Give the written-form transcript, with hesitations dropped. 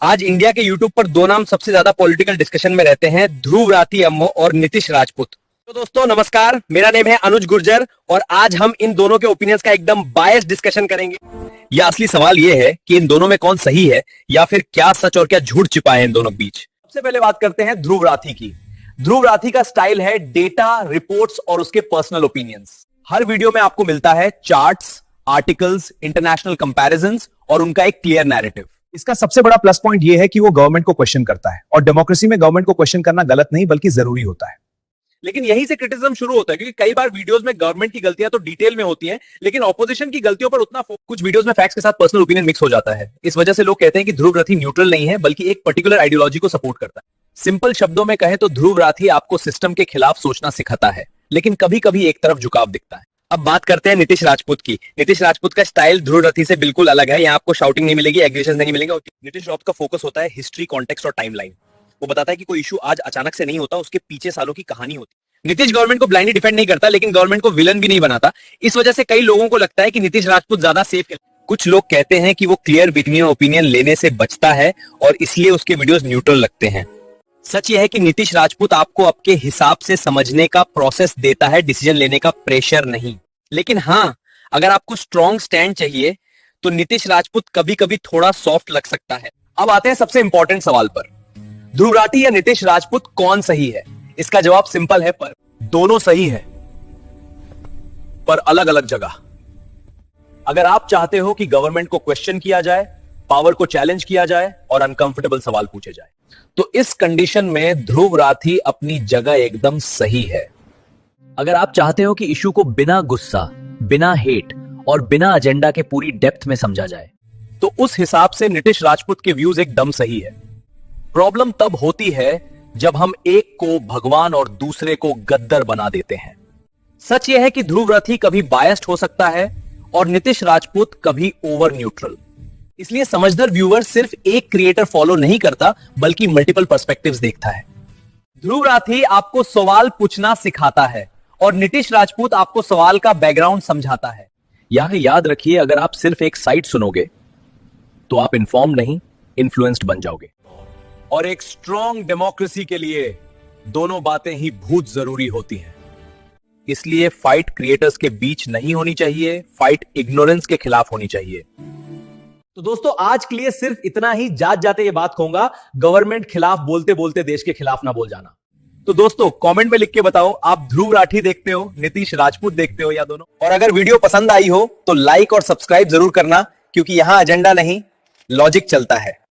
आज इंडिया के यूट्यूब पर दो नाम सबसे ज्यादा पॉलिटिकल डिस्कशन में रहते हैं, ध्रुव राठी अम्मो और नीतीश राजपूत। तो दोस्तों नमस्कार, मेरा नेम है अनुज गुर्जर और आज हम इन दोनों के ओपिनियंस का एकदम बायस डिस्कशन करेंगे। यह असली सवाल यह है कि इन दोनों में कौन सही है या फिर क्या सच और क्या झूठ छिपा है इन दोनों के बीच। सबसे पहले बात करते हैं ध्रुव राठी की। ध्रुव राठी का स्टाइल है डेटा, रिपोर्ट्स और उसके पर्सनल ओपिनियंस। हर वीडियो में आपको मिलता है चार्ट्स, आर्टिकल्स, इंटरनेशनल कंपैरिजंस और उनका एक क्लियर नैरेटिव। इसका सबसे बड़ा प्लस पॉइंट यह है कि वो गवर्नमेंट को क्वेश्चन करता है और डेमोक्रेसी में गवर्नमेंट को क्वेश्चन करना गलत नहीं बल्कि जरूरी होता है। लेकिन यहीं से क्रिटिसिज्म शुरू होता है, क्योंकि कई बार वीडियोस में गवर्नमेंट की गलतियां तो डिटेल में होती हैं, लेकिन ऑपोजिशन की गलतियों पर उतना कुछ वीडियोस में फैक्ट्स के साथ पर्सनल ओपिनियन मिक्स हो जाता है। इस वजह से लोग कहते हैं कि ध्रुव राठी न्यूट्रल नहीं है बल्कि एक पर्टिकुलर आइडियोलॉजी को सपोर्ट करता है। सिंपल शब्दों में कहें तो ध्रुव राठी आपको सिस्टम के खिलाफ सोचना सिखाता है, लेकिन कभी कभी एक तरफ झुकाव दिखता है। अब बात करते हैं नीतीश राजपूत की। नीतीश राजपूत का स्टाइल ध्रुव राठी से बिल्कुल अलग है। यहाँ आपको शाउटिंग नहीं मिलेगी, एग्रेशन नहीं मिलेगा। नीतीश रावत का फोकस होता है हिस्ट्री, कॉन्टेक्स्ट और टाइमलाइन। वो बताता है कि कोई इशू आज अचानक से नहीं होता, उसके पीछे सालों की कहानी होती है। नीतीश गवर्नमेंट को ब्लाइंडली डिफेंड नहीं करता, लेकिन गवर्नमेंट को विलन भी नहीं बनाता। इस वजह से कई लोगों को लगता है कि नीतीश राजपूत ज्यादा सेफ है। कुछ लोग कहते हैं कि वो क्लियर बिटवीन ओपिनियन लेने से बचता है और इसलिए उसके वीडियोस न्यूट्रल लगते हैं। सच यह है कि नीतीश राजपूत आपको आपके हिसाब से समझने का प्रोसेस देता है, डिसीजन लेने का प्रेशर नहीं। लेकिन हाँ, अगर आपको स्ट्रॉन्ग स्टैंड चाहिए तो नीतीश राजपूत कभी कभी थोड़ा सॉफ्ट लग सकता है। अब आते हैं सबसे इंपॉर्टेंट सवाल पर, ध्रुव राठी या नीतीश राजपूत कौन सही है? इसका जवाब सिंपल है, पर दोनों सही है, पर अलग अलग जगह। अगर आप चाहते हो कि गवर्नमेंट को क्वेश्चन किया जाए, पावर को चैलेंज किया जाए और अनकंफर्टेबल सवाल पूछे जाए, तो इस कंडीशन में ध्रुव राठी अपनी जगह एकदम सही है। अगर आप चाहते हो कि इशू को बिना गुस्सा, बिना हेट और बिना एजेंडा के पूरी डेप्थ में समझा जाए, तो उस हिसाब से नीतीश राजपूत के व्यूज एकदम सही है। प्रॉब्लम तब होती है जब हम एक को भगवान और दूसरे को गद्दर बना देते हैं। सच यह है कि ध्रुव राठी कभी बायस्ड हो सकता है और नीतीश राजपूत कभी ओवर न्यूट्रल। इसलिए समझदार व्यूअर सिर्फ एक क्रिएटर फॉलो नहीं करता बल्कि मल्टीपल पर्सपेक्टिव्स देखता है। ध्रुव राठी आपको सवाल पूछना सिखाता है और नीतीश राजपूत आपको सवाल का बैकग्राउंड समझाता है। यह याद रखिए, अगर आप सिर्फ एक साइड सुनोगे तो आप इन्फॉर्म नहीं, इन्फ्लुएंस्ड बन जाओगे। और एक स्ट्रॉन्ग डेमोक्रेसी के लिए दोनों बातें ही बहुत जरूरी होती हैं। इसलिए फाइट क्रिएटर्स के बीच नहीं होनी चाहिए, फाइट इग्नोरेंस के खिलाफ होनी चाहिए। तो दोस्तों आज के लिए सिर्फ इतना ही। जाते ये बात कहूंगा, गवर्नमेंट खिलाफ बोलते बोलते देश के खिलाफ ना बोल जाना। तो दोस्तों कमेंट में लिख के बताओ, आप ध्रुव राठी देखते हो, नीतीश राजपूत देखते हो या दोनों? और अगर वीडियो पसंद आई हो तो लाइक और सब्सक्राइब जरूर करना, क्योंकि यहां एजेंडा नहीं, लॉजिक चलता है।